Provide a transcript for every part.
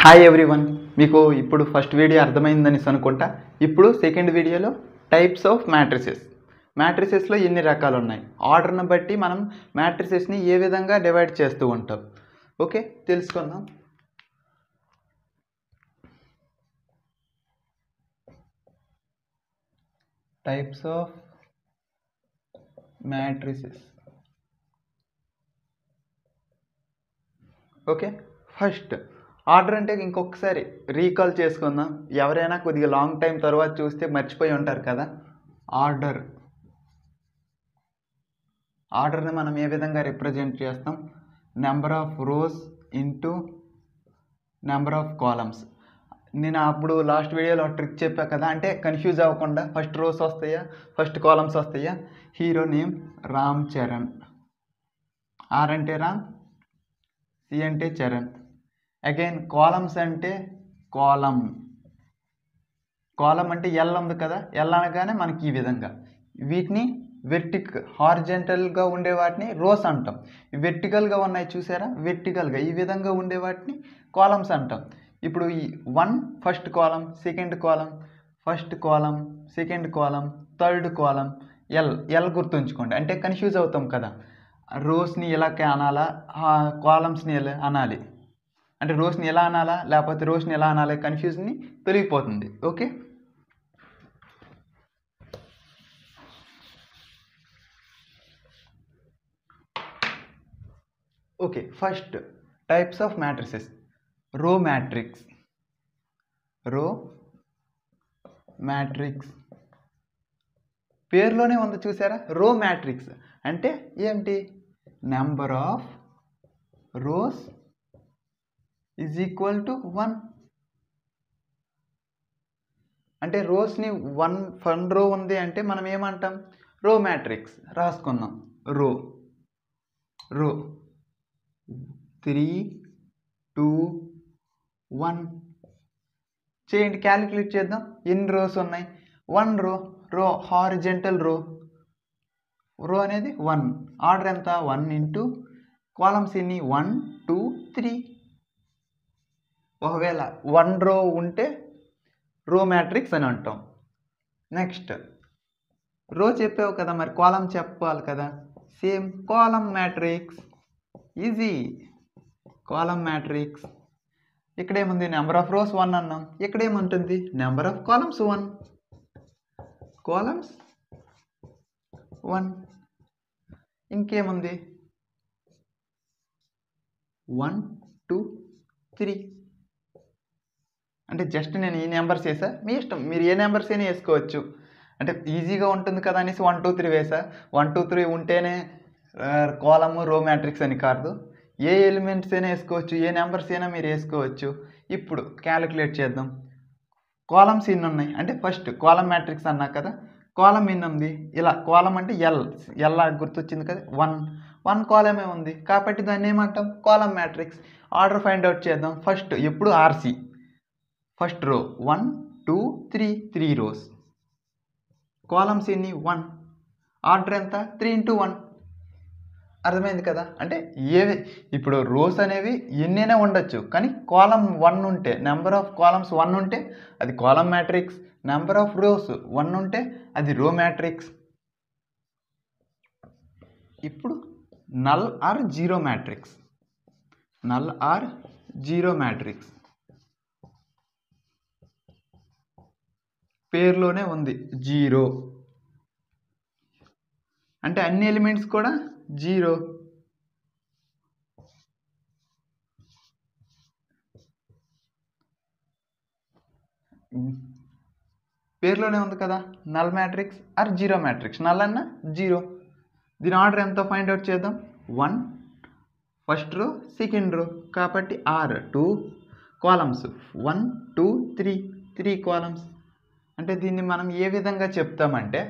Hi everyone, మీకు ఇప్పుడు first video అర్థమైందని అనుకుంటా. ఇప్పుడు సెకండ్ వీడియోలో టైప్స్ ఆఫ్ మ్యాట్రిసెస్లో ఎన్ని రకాలు ఉన్నాయి, ఆర్డర్ని బట్టి మనం మ్యాట్రిసెస్ని ఏ విధంగా డివైడ్ చేస్తూ ఉంటాం. ఓకే, తెలుసుకుందాం. Types of matrices. Okay, first order అంటే ఇంకొకసారి రీకాల్ చేసుకుందాం. ఎవరైనా కొద్దిగా లాంగ్ టైం తర్వాత చూస్తే మర్చిపోయి ఉంటారు కదా. ఆర్డర్ని మనం ఏ విధంగా రిప్రజెంట్ చేస్తాం? Number of rose into number of columns. నేను అప్పుడు లాస్ట్ వీడియోలో ట్రిక్ చెప్పా కదా, అంటే కన్ఫ్యూజ్ అవ్వకుండా ఫస్ట్ రోస్ వస్తాయా ఫస్ట్ కాలమ్స్ వస్తాయా. Hero name Ram Charan, R అంటే రామ్, సి అంటే చరణ్. అగైన్ కాలమ్స్ అంటే కాలం అంటే ఎల్ ఉంది కదా, ఎల్ అనగానే మనకి ఈ విధంగా వీటిని హారిజెంటల్గా ఉండే వాటిని రోస్ అంటాం. వెర్టికల్గా ఉన్నాయి చూసారా, వెర్టికల్గా ఈ విధంగా ఉండే వాటిని కాలమ్స్ అంటాం. ఇప్పుడు ఈ 1 ఫస్ట్ కాలం, సెకండ్ కాలం, first column, second column, third కాలం, ఎల్ గుర్తుంచుకోండి, అంటే కన్ఫ్యూజ్ అవుతాం కదా. రోస్ని ఇలాగే అనాలా, కాలమ్స్ని ఎలా అనాలి, అంటే రోస్ని ఎలా అనాలా లేకపోతే రోస్ని ఎలా అనాలి, కన్ఫ్యూజ్ని తొలగిపోతుంది. Okay, okay. First types of matrices. రో మ్యాట్రిక్స్ పేరులోనే ఉంది చూసారా. రో మ్యాట్రిక్స్ అంటే ఏంటి? Number of rows is equal to 1. అంటే రోస్ని వన్ రో ఉంది అంటే మనం ఏమంటాం? రో మ్యాట్రిక్స్. రాసుకుందాం. రో 3 2 1 చేయండి, క్యాలిక్యులేట్ చేద్దాం. ఎన్ని రోస్ ఉన్నాయి? 1 రో హారిజెంటల్ రో అనేది 1. ఆర్డర్ ఎంత? 1 ఇంటూ కాలమ్స్ ఎన్ని? 1 2 3. ఒకవేళ 1 రో ఉంటే రో మ్యాట్రిక్స్ అని అంటాం. నెక్స్ట్ రో చెప్పావు కదా, మరి కాలం చెప్పాలి కదా. Same column matrix, easy. Column matrix ఇక్కడేముంది? నెంబర్ ఆఫ్ రోస్ 1 అన్నాం. ఇక్కడేముంటుంది? Number of columns 1. కాలమ్స్ 1. ఇంకేముంది? 1 2 3. అంటే జస్ట్ నేను ఈ నెంబర్స్ వేసా, మీ ఇష్టం, మీరు ఏ నెంబర్స్ అయినా వేసుకోవచ్చు. అంటే ఈజీగా ఉంటుంది కదా అనేసి 1 2 3 వేసా. 1 2 3 ఉంటేనే కాలము రో మ్యాట్రిక్స్ అని కాదు. ఏ ఎలిమెంట్స్ అయినా వేసుకోవచ్చు, ఏ నెంబర్స్ అయినా మీరు వేసుకోవచ్చు. ఇప్పుడు క్యాలిక్యులేట్ చేద్దాం. కాలమ్స్ ఎన్ని ఉన్నాయి అంటే ఫస్ట్ కాలం మ్యాట్రిక్స్ అన్నా కదా, కాలం ఎన్ని ఉంది? ఇలా కాలం అంటే ఎల్ గుర్తొచ్చింది కదా. 1 కాలమే ఉంది కాబట్టి దాన్ని ఏమంటాం? కాలం మ్యాట్రిక్స్. ఆర్డర్ ఫైండ్ అవుట్ చేద్దాం. ఫస్ట్ ఎప్పుడు RC, first row 1 2 3 rose. Columns ఎన్ని? 1. ఆర్డర్ ఎంత? 3 ఇంటూ 1. అర్థమైంది కదా. అంటే ఇప్పుడు రోస్ అనేవి ఎన్నైనా ఉండొచ్చు, కానీ కాలం 1 ఉంటే, నెంబర్ ఆఫ్ కాలమ్స్ 1 ఉంటే అది కాలం మ్యాట్రిక్స్. నెంబర్ ఆఫ్ రోస్ 1 ఉంటే అది రో మ్యాట్రిక్స్. ఇప్పుడు నల్ ఆర్ జీరో మ్యాట్రిక్స్. పేరులోనే ఉంది జీరో, అంటే అన్ని ఎలిమెంట్స్ కూడా 0. పేరులోనే ఉంది కదా, null matrix or zero matrix. Null అన్న 0. దీని ఆర్డర్ ఎంతో ఫైండ్ అవుట్ చేద్దాం. 1 ఫస్ట్ రో, సెకండ్ రో కాబట్టి ఆర్ 2 కాలమ్స్ 1 2 3 కాలమ్స్. అంటే దీన్ని మనం ఏ విధంగా చెప్తామంటే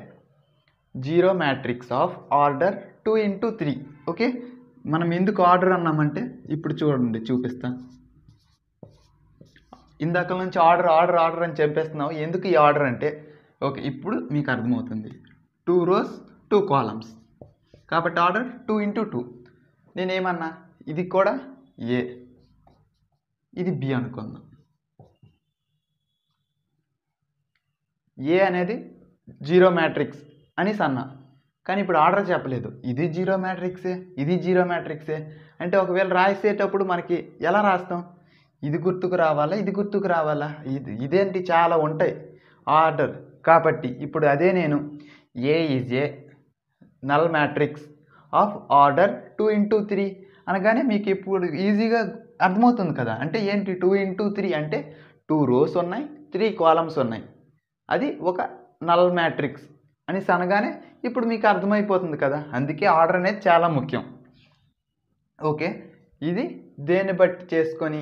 zero matrix of order 2 into 3. Okay, మనం ఎందుకు ఆర్డర్ అన్నామంటే ఇప్పుడు చూడండి, చూపిస్తాను. ఇందాక నుంచి ఆర్డర్ అని చెప్పేస్తున్నావు. ఎందుకు ఈ ఆర్డర్ అంటే, ఓకే ఇప్పుడు మీకు అర్థమవుతుంది. 2 రోస్ 2 కాలమ్స్ కాబట్టి ఆర్డర్ 2 ఇంటూ 2. నేనేమన్నా ఇది కూడా ఏ, ఇది బి అనుకుందాం. ఏ అనేది జీరో మ్యాట్రిక్స్ అని అన్నా, కానీ ఇప్పుడు ఆర్డర్ చెప్పలేదు. ఇది జీరో మ్యాట్రిక్సే, ఇది జీరో మ్యాట్రిక్సే అంటే ఒకవేళ రాసేటప్పుడు మనకి ఎలా రాస్తాం? ఇది గుర్తుకు రావాలా, ఇది గుర్తుకు రావాలా, ఇదేంటి చాలా ఉంటాయి ఆర్డర్. కాబట్టి ఇప్పుడు అదే నేను A is a null matrix of order 2 into 3 అనగానే మీకు ఇప్పుడు ఈజీగా అర్థమవుతుంది కదా. అంటే ఏంటి 2 into 3 అంటే 2 rows ఉన్నాయి, 3 columns ఉన్నాయి, అది ఒక నల్ మ్యాట్రిక్స్ అని అనగానే ఇప్పుడు మీకు అర్థమైపోతుంది కదా. అందుకే ఆర్డర్ అనేది చాలా ముఖ్యం. ఓకే, ఇది దేన్ని బట్టి చేసుకొని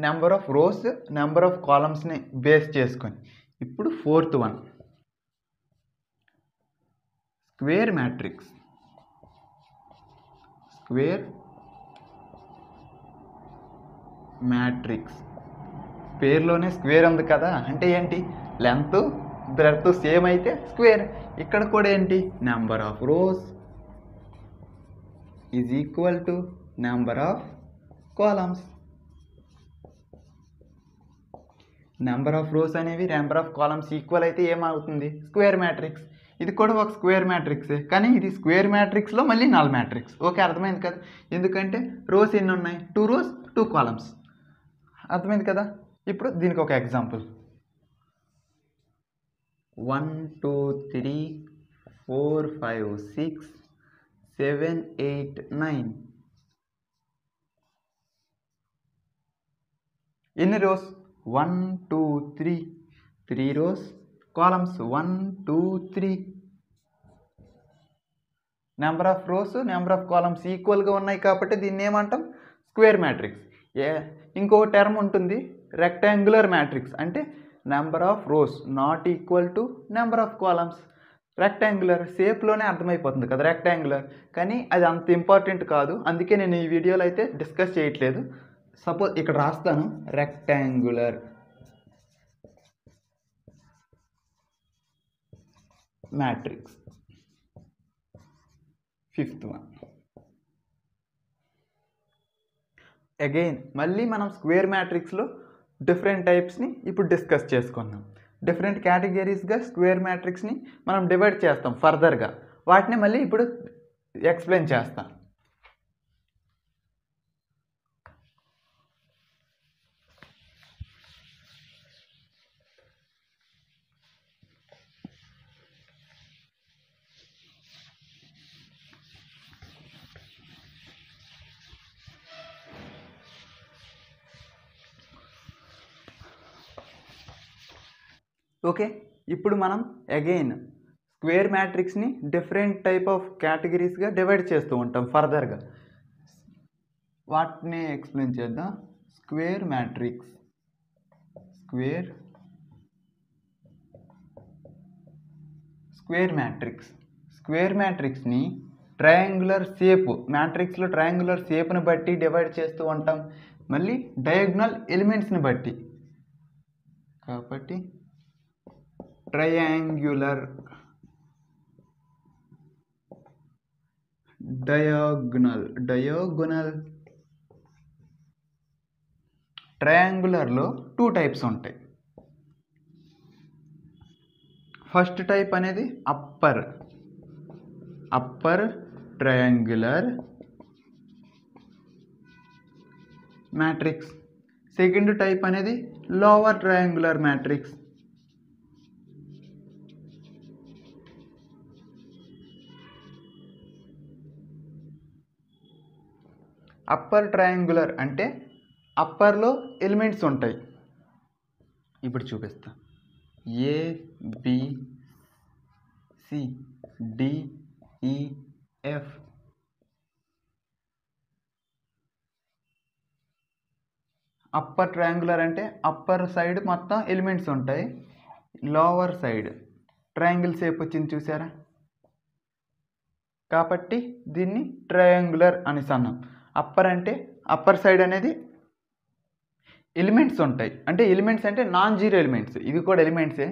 number of rows, number of కాలమ్స్ని బేస్ చేసుకొని. ఇప్పుడు fourth one square matrix. Square matrix పేరులోనే స్క్వేర్ ఉంది కదా, అంటే ఏంటి లెంత్ బ్రెడ్త్ సేమ్ అయితే స్క్వేర్. ఇక్కడ కూడా ఏంటి number of rows is equal to number of columns. Number of rows అనేవి నెంబర్ ఆఫ్ కాలమ్స్ ఈక్వల్ అయితే ఏమవుతుంది? Square matrix. ఇది కూడా ఒక స్క్వేర్ మ్యాట్రిక్సే, కానీ ఇది స్క్వేర్ మ్యాట్రిక్స్లో మళ్ళీ నల్ మ్యాట్రిక్స్. ఓకే, అర్థమైంది కదా. ఎందుకంటే రోస్ ఎన్ని ఉన్నాయి? 2 rows 2 columns. అర్థమైంది కదా. ఇప్పుడు దీనికి ఒక ఎగ్జాంపుల్ 1 2 3 4 5 6 7 8 9. ఎన్ని rows? 1 2 3 3 rows columns 1 2 3. Number of rows number of columns ఈక్వల్గా ఉన్నాయి కాబట్టి దీన్ని ఏమంటాం? Square matrix. ఇంకో టర్మ్ ఉంటుంది రెక్టాంగులర్ మ్యాట్రిక్స్, అంటే number of rows not equal to number of columns. Rectangular షేప్లోనే అర్థమైపోతుంది కదా రెక్టాంగులర్, కానీ అది అంత ఇంపార్టెంట్ కాదు, అందుకే నేను ఈ వీడియోలో అయితే డిస్కస్ చేయట్లేదు. సపోజ్ ఇక్కడ రాస్తాను rectangular matrix. Fifth one again మళ్ళీ మనం స్క్వేర్ మ్యాట్రిక్స్లో డిఫరెంట్ టైప్స్ని ఇప్పుడు డిస్కస్ చేసుకుందాం. డిఫరెంట్ కేటగిరీస్గా స్క్వేర్ మ్యాట్రిక్స్ని మనం డివైడ్ చేస్తాం ఫర్దర్గా. వాటిని మళ్ళీ ఇప్పుడు ఎక్స్ప్లెయిన్ చేస్తాం. ఓకే, ఇప్పుడు మనం అగైన్ స్క్వేర్ మ్యాట్రిక్స్ని డిఫరెంట్ టైప్ ఆఫ్ కేటగిరీస్గా డివైడ్ చేస్తూ ఉంటాం ఫర్దర్గా. వాటిని ఎక్స్ప్లెయిన్ చేద్దాం. Square matrix. స్క్వేర్ మ్యాట్రిక్స్ని ట్రయాంగులర్ షేప్, మ్యాట్రిక్స్లో ట్రయాంగులర్ షేప్ని బట్టి డివైడ్ చేస్తూ ఉంటాం, మళ్ళీ డయాగ్నల్ ఎలిమెంట్స్ని బట్టి. కాబట్టి ట్రయాంగులర్, డయాగోనల్. ట్రయాంగులర్లో 2 types ఉంటాయి. ఫస్ట్ టైప్ అనేది upper triangular matrix. Second type అనేది lower triangular matrix. Upper triangular అంటే అప్పర్లో ఎలిమెంట్స్ ఉంటాయి. ఇప్పుడు చూపిస్తా. A B C D E F. Upper triangular అంటే అప్పర్ సైడ్ మొత్తం ఎలిమెంట్స్ ఉంటాయి, లోవర్ సైడ్ ట్రయాంగిల్ షేప్ వచ్చింది చూసారా, కాబట్టి దీన్ని ట్రయాంగులర్ అని అన్నాం. అప్పర్ అంటే అప్పర్ సైడ్ అనేది ఎలిమెంట్స్ ఉంటాయి, అంటే ఎలిమెంట్స్ అంటే నాన్ జీరో ఎలిమెంట్స్. ఇవి కూడా ఎలిమెంట్సే,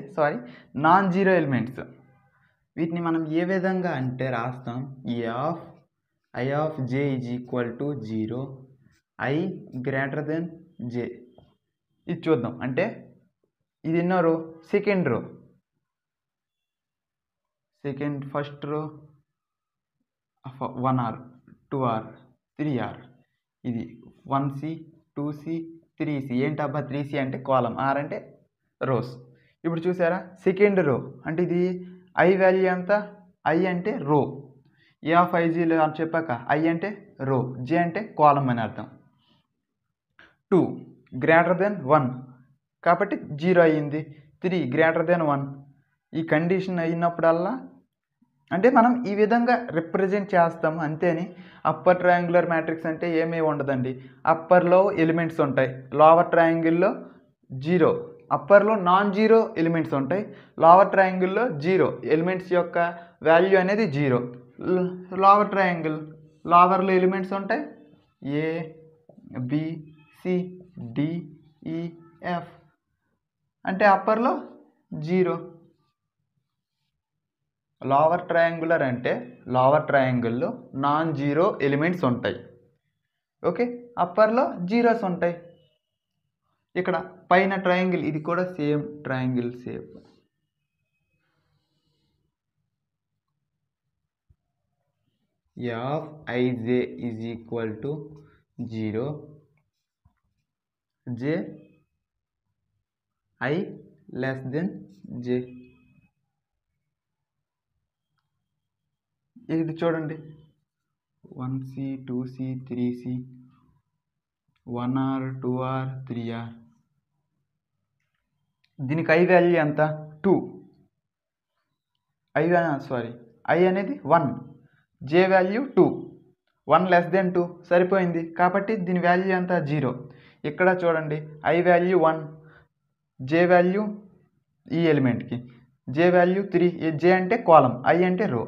నాన్ జీరో ఎలిమెంట్స్. వీటిని మనం ఏ విధంగా అంటే రాస్తాం, i of j is equal to 0, i greater than j. ఇది చూద్దాం. అంటే ఇది ఎన్నో రో, second row, first row 1R 2R 3R, ఇది 1C 2C 3C. ఏంటబ్బా 3C అంటే కాలం, R అంటే రోస్. ఇప్పుడు చూసారా సెకండ్ రో అంటే ఇది ఐ వాల్యూ ఎంత, ఐ అంటే రో, ఏ ఆఫ్ ఐజీలో అని చెప్పాక ఐ అంటే రో, జే అంటే కాలం అని అర్థం. 2 గ్రేటర్ దెన్ 1 కాబట్టి 0 అయ్యింది. 3 గ్రేటర్ దెన్ 1. ఈ కండిషన్ అయినప్పుడల్లా అంటే మనం ఈ విధంగా రిప్రజెంట్ చేస్తాము అంతేని. అప్పర్ ట్రయాంగులర్ మ్యాట్రిక్స్ అంటే ఏమీ ఉండదండి. అప్పర్లో ఎలిమెంట్స్ ఉంటాయి, లోవర్ ట్రయాంగిల్లో 0. అప్పర్లో నాన్ జీరో ఎలిమెంట్స్ ఉంటాయి, లోవర్ ట్రయాంగిల్లో 0. ఎలిమెంట్స్ యొక్క వాల్యూ అనేది 0. లోవర్ ట్రయాంగిల్, లోవర్లో ఎలిమెంట్స్ ఉంటాయి A B C D E F, అంటే అప్పర్లో 0. లోవర్ ట్రయాంగులర్ అంటే లోవర్ ట్రయాంగిల్లో నాన్ జీరో ఎలిమెంట్స్ ఉంటాయి. ఓకే, అప్పర్లో జీరోస్ ఉంటాయి. ఇక్కడ పైన ట్రయాంగిల్ ఇది కూడా same triangle shape. F ij is equal to 0, j i less than j. ఇది చూడండి 1C 2C 3C 1R 2R 3R. దీనికి ఐ వాల్యూ ఎంత 2, ఐ అనేది 1, జే వాల్యూ 2, 1 లెస్ దెన్ 2 సరిపోయింది. కాబట్టి దీని వాల్యూ ఎంత 0. ఇక్కడ చూడండి ఐ వాల్యూ 1, జే వాల్యూ ఈ ఎలిమెంట్కి జే వాల్యూ 3, జే అంటే కాలం, ఐ అంటే రో.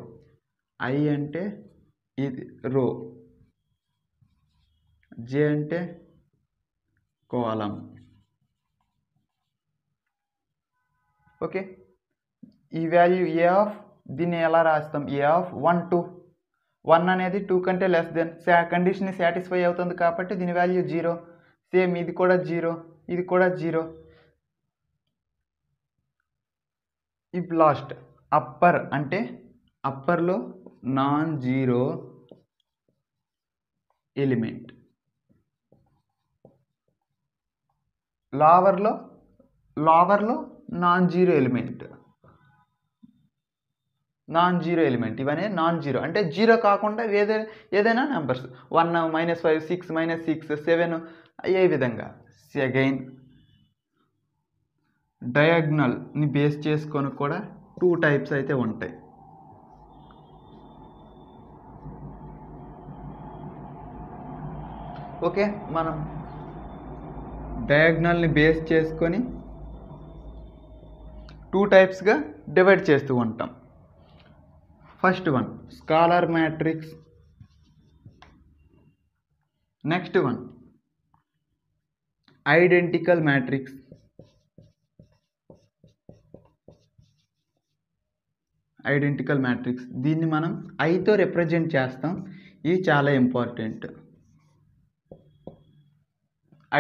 ఐ అంటే ఇది రో, జే అంటే కాలం. ఓకే, ఈ వాల్యూ ఏ ఆఫ్ దీన్ని ఎలా రాస్తాం, ఏ ఆఫ్ 1 2. 1 అనేది 2 కంటే లెస్ దెన్, కండిషన్ని సాటిస్ఫై అవుతుంది కాబట్టి దీని వాల్యూ 0. సేమ్ ఇది కూడా 0, ఇది కూడా 0. ఇప్పుడు లాస్ట్ అప్పర్ అంటే అప్పర్లో నాన్ జీరో ఎలిమెంట్, లోవర్లో నాన్ జీరో ఎలిమెంట్, ఇవన్నీ నాన్ జీరో అంటే జీరో కాకుండా ఏదైనా నెంబర్స్ 1 -5 6 -6 7 ఏ విధంగా. అగైన్ డయాగ్నల్ని బేస్ చేసుకొని కూడా 2 టైప్స్ అయితే ఉంటాయి. ఓకే, మనం డయాగ్నల్ని బేస్ చేసుకొని 2 టైప్స్గా డివైడ్ చేస్తూ ఉంటాం. First one scholar matrix, next one identical matrix. దీన్ని మనం ఐతో రిప్రజెంట్ చేస్తాం. ఇది చాలా important.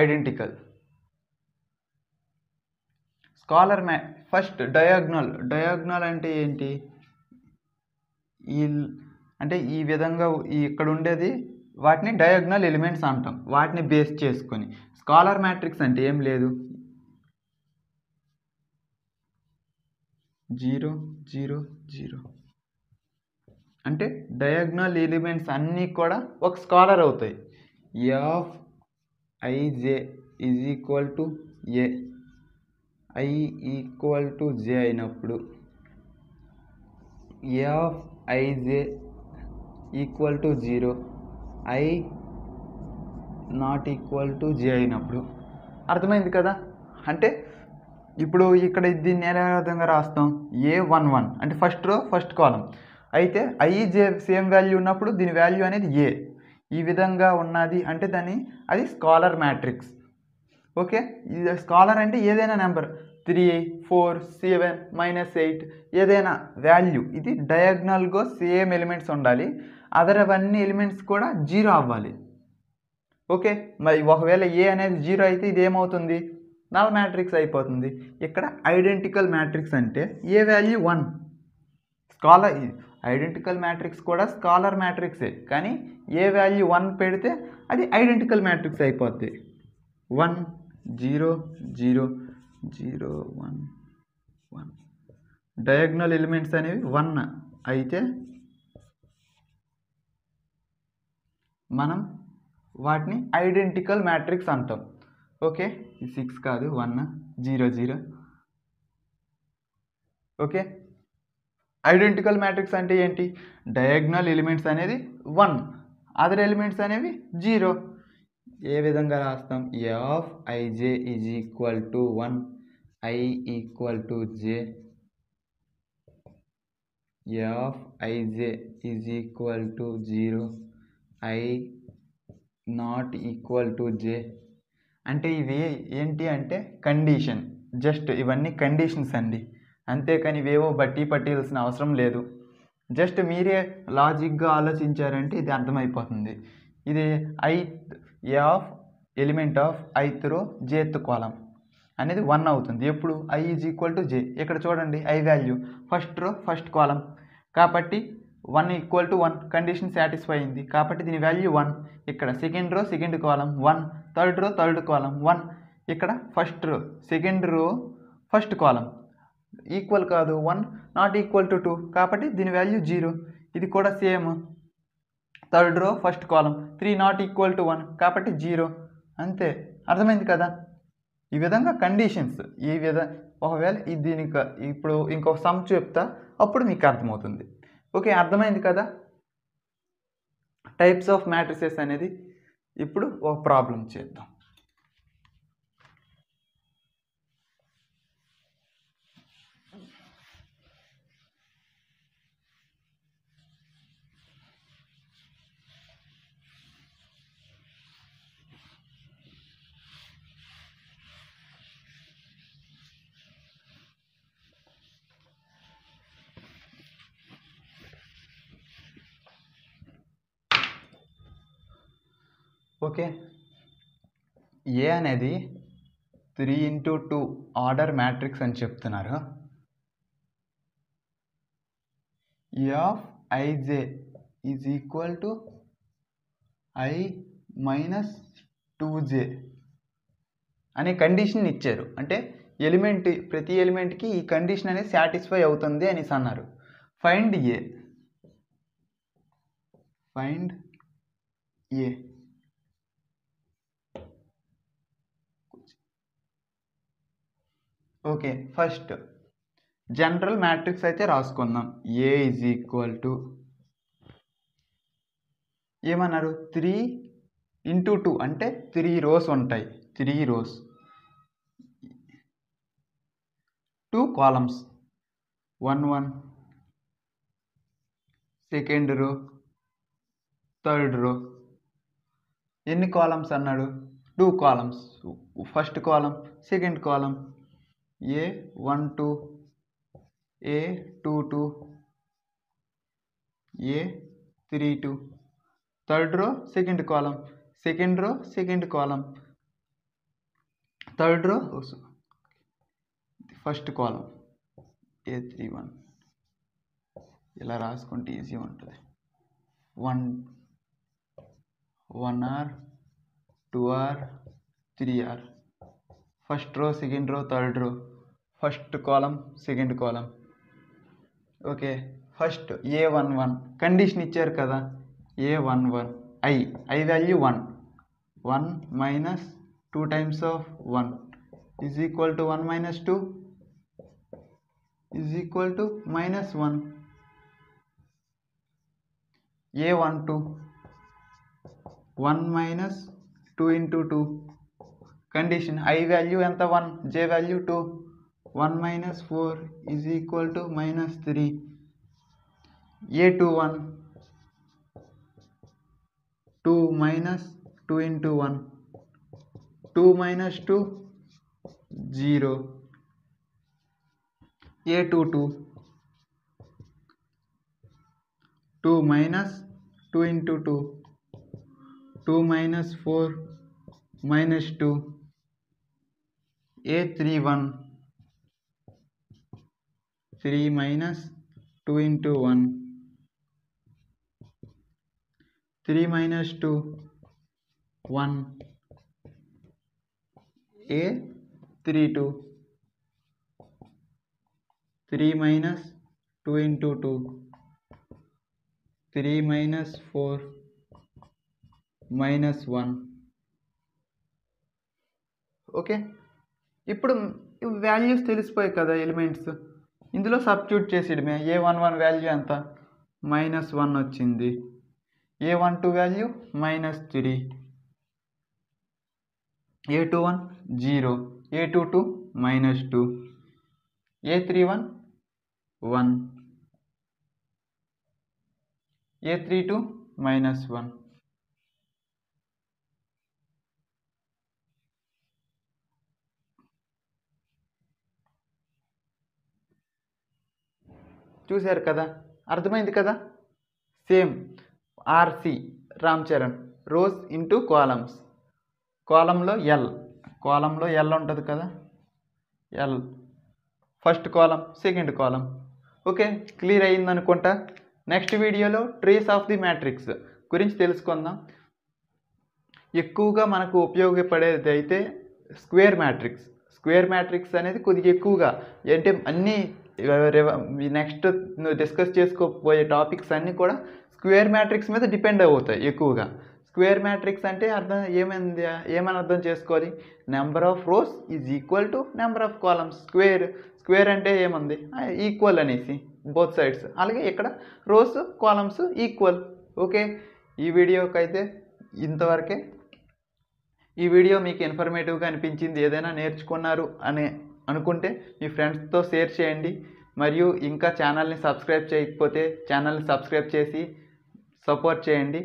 Identical scholar first diagonal అంటే ఏంటి, అంటే ఈ విధంగా ఇక్కడ ఉండేది వాటిని డయాగ్నల్ ఎలిమెంట్స్ అంటాం, వాటిని బేస్ చేసుకొని. స్కాలర్ మ్యాట్రిక్స్ అంటే ఏం లేదు, 0 0 0 అంటే డయాగ్నల్ ఎలిమెంట్స్ అన్నీ కూడా ఒక స్కాలర్ అవుతాయి. F ij is equal to a, i equal to j అయినప్పుడు, f ij equal to 0, i not equal to j అయినప్పుడు. అర్థమైంది కదా. అంటే ఇప్పుడు ఇక్కడ దీన్ని ఏ విధంగా రాస్తాం, A11 అంటే ఫస్ట్ రో ఫస్ట్ కాలం. అయితే ఐ జే సేమ్ వాల్యూ ఉన్నప్పుడు దీని వాల్యూ అనేది ఏ. ఈ విధంగా ఉన్నది అంటే అది స్కాలర్ మ్యాట్రిక్స్. ఓకే, ఇది స్కాలర్ అంటే ఏదైనా నెంబర్ 3 4 7 -8 ఏదైనా వాల్యూ, ఇది డయాగ్నల్గా సేమ్ ఎలిమెంట్స్ ఉండాలి, అదర్ అవన్నీ ఎలిమెంట్స్ కూడా 0 అవ్వాలి. ఓకే, మరి ఒకవేళ ఏ అనేది 0 అయితే ఇది ఏమవుతుంది, నల్ మ్యాట్రిక్స్ అయిపోతుంది. ఇక్కడ ఐడెంటికల్ మ్యాట్రిక్స్ అంటే ఏ వాల్యూ 1, స్కాలర్ ఐడెంటికల్ మ్యాట్రిక్స్ కూడా స్కాలర్ మ్యాట్రిక్సే, కానీ ఏ వాల్యూ 1 పెడితే అది ఐడెంటికల్ మ్యాట్రిక్స్ అయిపోద్ది. 1 0 0 0 1 1 డయాగ్నల్ ఎలిమెంట్స్ అనేవి 1 అయితే మనం వాటిని ఐడెంటికల్ మ్యాట్రిక్స్ అంటాం. ఓకే, 6 కాదు 1 0 0. ఓకే, ఐడెంటికల్ మ్యాట్రిక్స్ అంటే ఏంటి, డయాగ్నల్ ఎలిమెంట్స్ అనేది 1, అదర్ ఎలిమెంట్స్ అనేవి 0. ఏ విధంగా రాస్తాం, a of ij is equal to 1, i equal to j, a of ij is equal to 0, i not equal to j. అంటే ఇవి ఏంటి అంటే కండిషన్, జస్ట్ ఇవన్నీ కండిషన్స్ అండి, అంతేకాని ఇవేవో బట్టి పట్టాల్సిన అవసరం లేదు. జస్ట్ మీరే లాజిక్గా ఆలోచించారంటే ఇది అర్థమైపోతుంది. ఇది ఏ ఆఫ్ ఎలిమెంట్ ఆఫ్ ఐత్ రో జేత్ కాలం అనేది 1 అవుతుంది. ఎప్పుడు ఐ ఈజ్ ఈక్వల్ టు జే. ఇక్కడ చూడండి I value first row first కాలం కాబట్టి 1 ఈక్వల్ టు 1 కండిషన్ సాటిస్ఫై అయింది కాబట్టి దీని వాల్యూ 1. ఇక్కడ సెకండ్ రో సెకండ్ కాలం 1, థర్డ్ రో థర్డ్ కాలం 1, ఇక్కడ first row second row first కాలం ఈక్వల్ కాదు 1, నాట్ ఈక్వల్ టు 2 కాబట్టి దీని వాల్యూ 0. ఇది కూడా same, third row first column 3 not equal to 1 కాబట్టి 0. అంతే, అర్థమైంది కదా. ఈ విధంగా కండిషన్స్ ఈ ఒకవేళ దీనికి ఇప్పుడు ఇంకొక సమ్ చెప్తా, అప్పుడు మీకు అర్థమవుతుంది. ఓకే, అర్థమైంది కదా టైప్స్ ఆఫ్ మ్యాట్రిసెస్ అనేది. ఇప్పుడు ఒక ప్రాబ్లం చేద్దాం. ఓకే, ఏ అనేది 3x2 ఆర్డర్ మ్యాట్రిక్స్ అని చెప్తున్నారు. A of ij is equal to i minus 2జే అనే కండిషన్ ఇచ్చారు. అంటే ఎలిమెంట్ ప్రతి ఎలిమెంట్కి ఈ కండిషన్ అనేది సాటిస్ఫై అవుతుంది అనేసి అన్నారు. Find A okay, first general matrix అయితే రాసుకుందాం. ఏ ఈజ్ ఈక్వల్ టు ఏమన్నారు 3x2 అంటే 3 రోస్ ఉంటాయి, 3 rows 2 columns 1 1 second row third row. ఎన్ని కాలమ్స్ అన్నాడు, 2 columns, first column second column A12 A22 A32, third row second column second column third row first column A31. ఇలా రాసుకుంటే easy ఉంటుంది. 1R 2R 3R, first row second row third row first column second column. Okay, first A11 condition ఇచ్చారు కదా, A11 i value 1 minus 2 times of 1 is equal to 1 minus 2 is equal to minus 1. A12 1 minus 2 into 2 condition i value ఎంత 1, j value 2, 1 minus 4 is equal to minus 3. A21 2 minus 2 into 1 2 minus 2 0. A22 2 minus 2 into 2 2 minus 4 minus 2, A31, 3 minus 2 into 1, 3 minus 2, 1, A32, 3 minus 2 into 2, 3 minus 4 minus 1. Okay, ఇప్పుడు values తెలిసిపోయాయి కదా elements, ఇందులో substitute చేసేయడమే. A11 value ఎంత, -1 వచ్చింది. A12 value -3, A21 0, A22 -2, A31 1, A32 -1. చూశారు కదా, అర్థమైంది కదా. Same RC Ram Charan, rows into columns. కాలంలో ఎల్ ఉంటుంది కదా, L first column second column. Okay, clear అయ్యింది అనుకుంటా. నెక్స్ట్ వీడియోలో ట్రేస్ ఆఫ్ ది మ్యాట్రిక్స్ గురించి తెలుసుకుందాం. ఎక్కువగా మనకు ఉపయోగపడేది అయితే స్క్వేర్ మ్యాట్రిక్స్ అనేది కొద్దిగా ఎక్కువగా, అంటే అన్నీ నెక్స్ట్ డిస్కస్ చేసుకోబోయే టాపిక్స్ అన్నీ కూడా స్క్వేర్ మ్యాట్రిక్స్ మీద డిపెండ్ అవుతాయి ఎక్కువగా. స్క్వేర్ మ్యాట్రిక్స్ అంటే ఏమని అర్థం చేసుకోవాలి, number of rows is equal to number of columns. Square అంటే ఏముంది, ఈక్వల్ అనేసి బోత్ సైడ్స్. అలాగే ఇక్కడ రోస్ కాలమ్స్ ఈక్వల్. ఓకే, ఈ వీడియోకి అయితే ఇంతవరకే. ఈ వీడియో మీకు ఇన్ఫర్మేటివ్గా అనిపించింది, ఏదైనా నేర్చుకున్నారు అని అనుకుంటే మీ ఫ్రెండ్స్తో షేర్ చేయండి. మరియు ఇంకా ఛానల్ని సబ్స్క్రైబ్ చేయకపోతే ఛానల్ని సబ్స్క్రైబ్ చేసి సపోర్ట్ చేయండి.